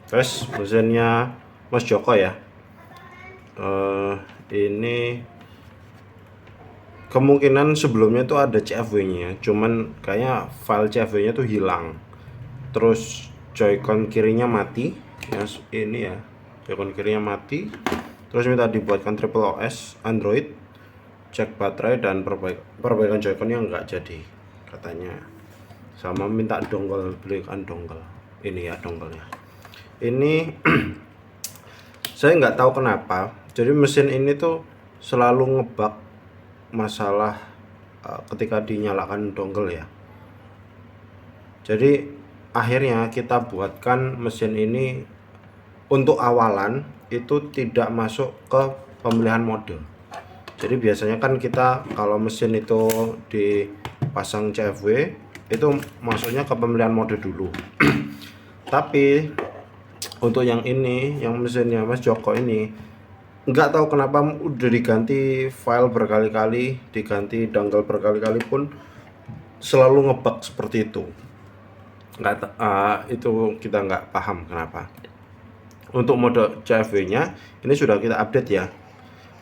Terus mesinnya Mas Joko ya. Ini kemungkinan sebelumnya tuh ada CFW-nya, cuman kayaknya file CFW-nya tuh hilang. Terus Joy-Con kirinya mati, ya ini ya, Joy-Con kirinya mati. Terus minta dibuatkan triple OS Android, cek baterai dan perbaikan Joy-Con-nya nggak jadi katanya. Sama minta dongle, belikan dongle. Ini ya dongle-nya. Ini saya nggak tahu kenapa. Jadi mesin ini tuh selalu ngebug masalah ketika dinyalakan dongle ya. Jadi akhirnya kita buatkan mesin ini untuk awalan itu tidak masuk ke pemilihan mode. Jadi biasanya kan kita kalau mesin itu dipasang CFW itu masuknya ke pemilihan mode dulu. Tapi untuk yang ini, yang mesinnya Mas Joko ini, nggak tahu kenapa udah diganti file berkali-kali, diganti dongle berkali-kali pun selalu ngebug seperti itu. Itu kita nggak paham kenapa. Untuk mode CFW-nya ini sudah kita update ya,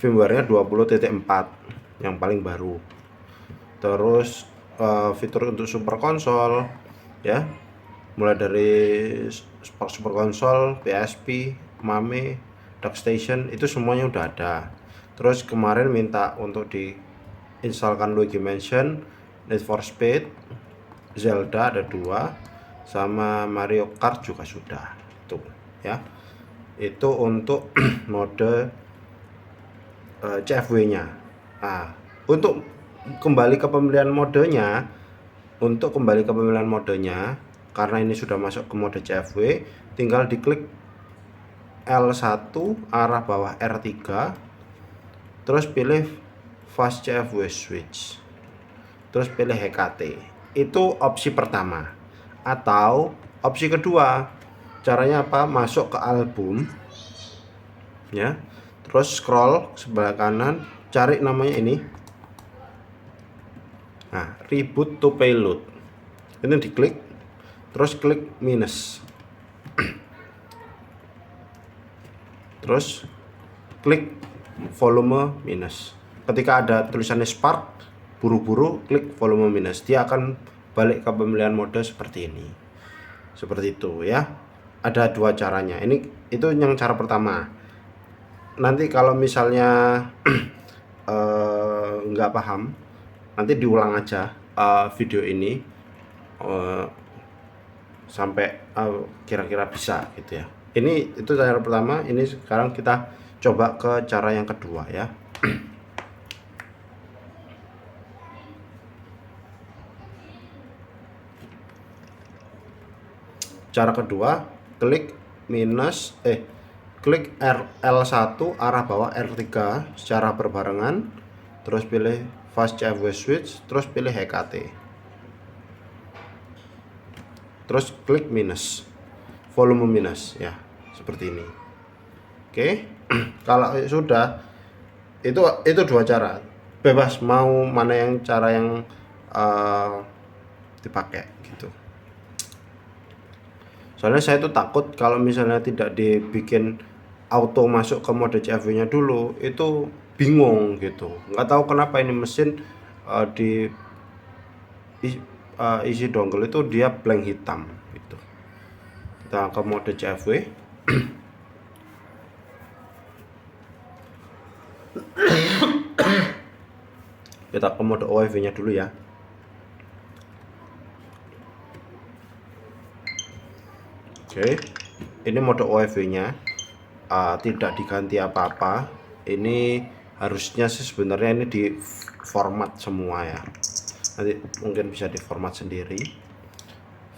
firmware-nya 20.4 yang paling baru. Terus fitur untuk super konsol ya, mulai dari super konsol, PSP, MAME, DuckStation itu semuanya udah ada. Terus kemarin minta untuk diinstalkan Luigi Mansion, Need for Speed, Zelda ada 2, sama Mario Kart juga sudah tuh ya. Itu untuk mode CFW-nya. Nah, untuk kembali ke pemilihan modenya, karena ini sudah masuk ke mode CFW, tinggal diklik L1 arah bawah R3, terus pilih fast CFW switch, terus pilih HKT. Itu opsi pertama. Atau opsi kedua, caranya apa? Masuk ke album ya, terus scroll sebelah kanan, cari namanya ini. Nah, reboot to payload ini diklik, terus klik minus, terus klik volume minus. Ketika ada tulisannya spark, buru-buru klik volume minus, dia akan balik ke pemilihan mode seperti ini, seperti itu ya. Ada dua caranya. Itu yang cara pertama. Nanti kalau misalnya nggak paham, nanti diulang aja video ini sampai kira-kira bisa gitu ya. Itu cara pertama. Ini sekarang kita coba ke cara yang kedua ya. Cara kedua, klik klik L1 arah bawah R3 secara berbarengan, terus pilih fast CFW switch, terus pilih HKT, terus klik minus, volume minus ya, seperti ini. Oke. Kalau sudah, itu dua cara, bebas mau mana yang cara yang dipakai gitu. Soalnya saya tuh takut kalau misalnya tidak dibikin auto masuk ke mode CFW nya dulu, itu bingung gitu. Nggak tahu kenapa ini mesin di isi dongle itu dia blank hitam gitu. Kita ke mode CFW. Kita ke mode OFW nya dulu ya. Oke, ini mode OFW nya tidak diganti apa-apa. Ini harusnya sih sebenarnya ini di format semua ya. Nanti mungkin bisa di format sendiri.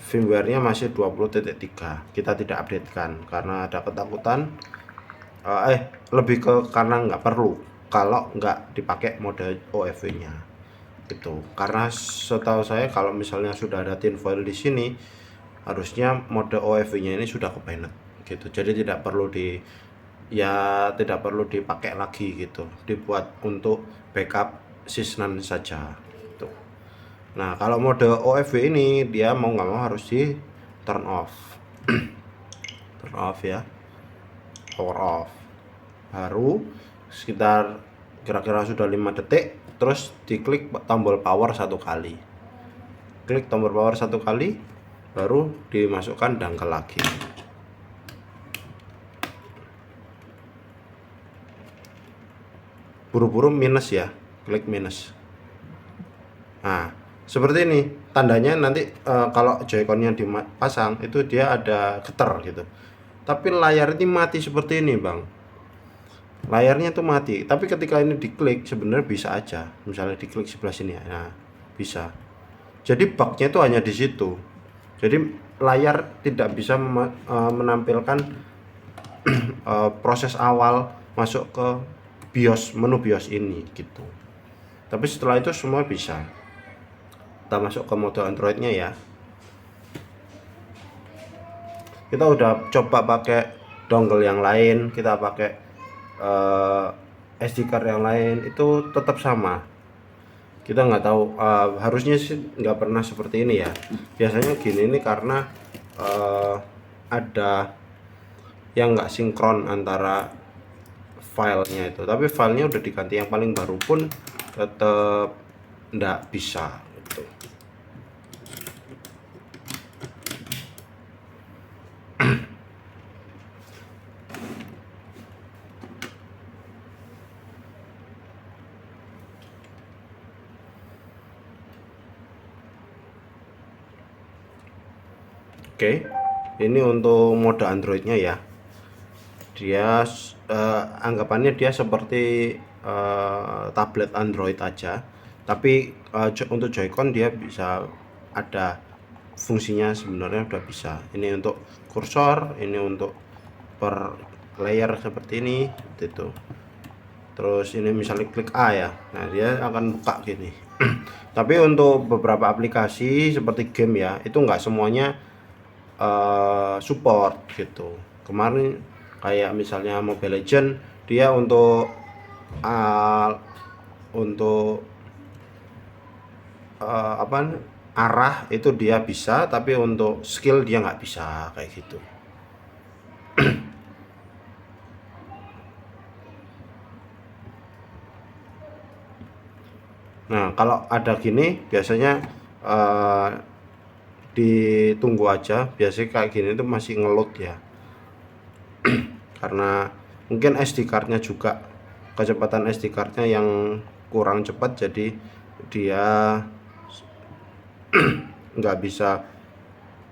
Firmware-nya masih 20.3. Kita tidak updatekan karena ada ketakutan lebih ke karena nggak perlu kalau nggak dipakai mode OFW nya itu. Karena setahu saya kalau misalnya sudah ada tinfoil di sini, harusnya mode OFW nya ini sudah kebanet gitu. Jadi tidak perlu dipakai lagi gitu, dibuat untuk backup sysnan saja gitu. Nah, kalau mode OFW ini dia mau nggak mau harus di turn off. off ya, power off. Baru sekitar kira-kira sudah 5 detik, terus diklik tombol power satu kali. Klik tombol power satu kali, baru dimasukkan dangkal lagi. Buru-buru minus ya, klik minus. Nah, seperti ini tandanya nanti kalau joyconnya dipasang itu dia ada getar gitu, tapi layar ini mati seperti ini bang, layarnya tuh mati. Tapi ketika ini diklik sebenarnya bisa aja, misalnya diklik sebelah sini ya, nah bisa. Jadi bugnya itu hanya di situ, jadi layar tidak bisa menampilkan proses awal masuk ke BIOS, menu BIOS ini gitu. Tapi setelah itu semua bisa. Kita masuk ke mode Androidnya ya. Kita udah coba pakai dongle yang lain, kita pakai SD card yang lain, itu tetap sama. Kita nggak tahu, harusnya sih nggak pernah seperti ini ya. Biasanya gini ini karena ada yang nggak sinkron antara filenya itu. Tapi filenya udah diganti yang paling baru pun tetap nggak bisa gitu. Oke, ini untuk mode Androidnya ya. Dia anggapannya dia seperti tablet Android aja, tapi untuk Joy-Con dia bisa ada fungsinya, sebenarnya udah bisa. Ini untuk kursor, ini untuk per layer seperti ini gitu. Terus ini misalnya klik A ya, nah dia akan buka gini. Tapi untuk beberapa aplikasi seperti game ya, itu nggak semuanya support gitu. Kemarin kayak misalnya Mobile Legend, dia untuk apa, arah itu dia bisa, tapi untuk skill dia nggak bisa kayak gitu. Nah kalau ada gini biasanya ditunggu aja, biasanya kayak gini itu masih ngeload ya. Karena mungkin SD cardnya juga, kecepatan SD cardnya yang kurang cepat, jadi dia nggak bisa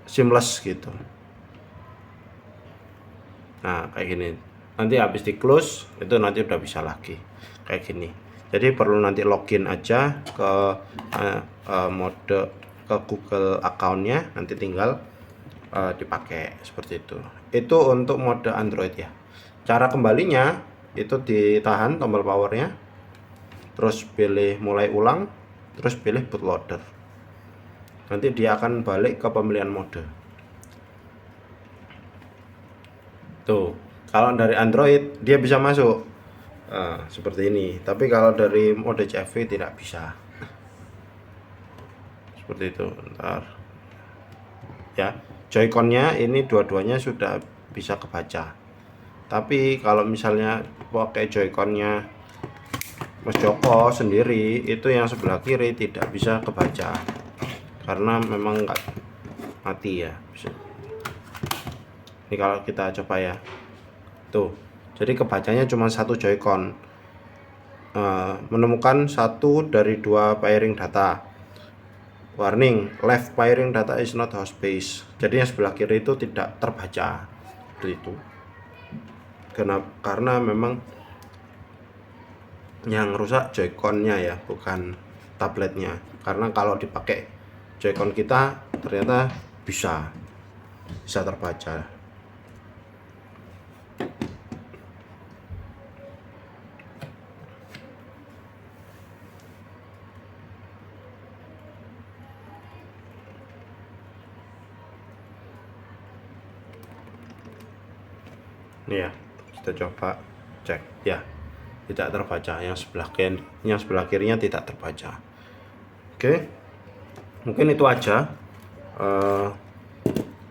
seamless gitu. Nah kayak gini, nanti habis di close itu nanti udah bisa lagi kayak gini. Jadi perlu nanti login aja ke mode, ke Google accountnya, nanti tinggal dipakai seperti itu. Itu untuk mode Android ya. Cara kembalinya itu ditahan tombol powernya, terus pilih mulai ulang, terus pilih bootloader. Nanti dia akan balik ke pemilihan mode. Tuh, kalau dari Android dia bisa masuk seperti ini, tapi kalau dari mode CFV tidak bisa. Seperti itu. Ntar ya, Joy-Connya ini dua-duanya sudah bisa kebaca. Tapi kalau misalnya pakai Joy-Connya Mas Joko sendiri, itu yang sebelah kiri tidak bisa kebaca karena memang nggak mati ya. Ini kalau kita coba ya, tuh, jadi kebacanya cuma satu Joy-Con. Menemukan satu dari dua pairing data. Warning, left pairing data is not host base. Jadi yang sebelah kiri itu tidak terbaca. Seperti itu. Karena memang yang rusak Joy-Connya ya, bukan tabletnya. Karena kalau dipakai Joy-Con kita ternyata bisa terbaca. Ini ya, kita coba cek ya, tidak terbaca. Yang sebelah kirinya tidak terbaca. Oke, mungkin itu aja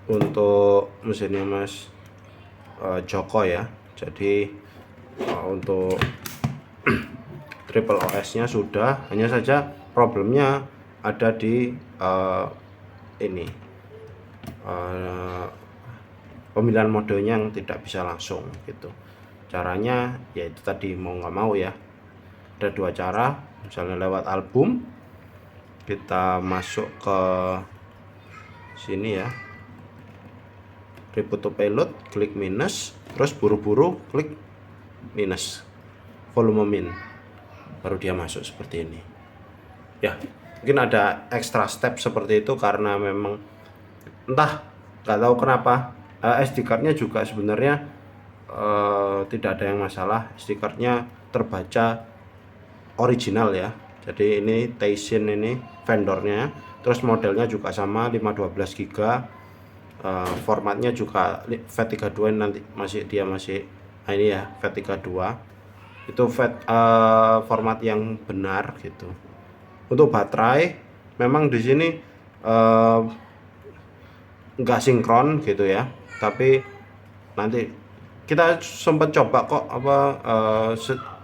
untuk mesinnya Mas Joko ya. Jadi untuk triple OS nya sudah, hanya saja problemnya ada di ini pemilihan modenya yang tidak bisa langsung gitu. Caranya yaitu tadi, mau nggak mau ya, ada dua cara. Misalnya lewat album, kita masuk ke sini ya, reboot to payload, klik minus, terus buru-buru klik minus, volume min, baru dia masuk seperti ini ya. Mungkin ada extra step seperti itu karena memang entah, nggak tahu kenapa SD cardnya juga sebenarnya tidak ada yang masalah. SD cardnya terbaca original ya. Jadi ini Taishin, ini vendornya, terus modelnya juga sama 512 GB. Formatnya juga FAT32, nanti dia masih ini ya, FAT32 itu format yang benar gitu. Untuk baterai memang di sini nggak sinkron gitu ya, tapi nanti kita sempat coba kok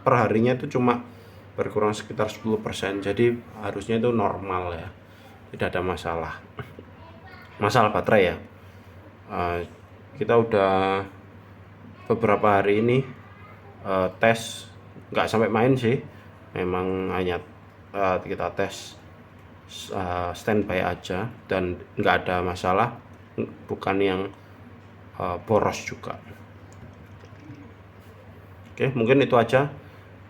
perharinya itu cuma berkurang sekitar 10%, jadi harusnya itu normal ya, tidak ada masalah baterai ya. Kita udah beberapa hari ini tes, nggak sampai main sih, memang hanya kita tes standby aja dan nggak ada masalah, bukan yang boros juga. Oke, mungkin itu aja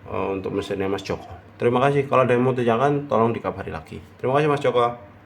untuk mesinnya Mas Joko. Terima kasih. Kalau ada yang mau ditanyakan, tolong dikabari lagi. Terima kasih Mas Joko.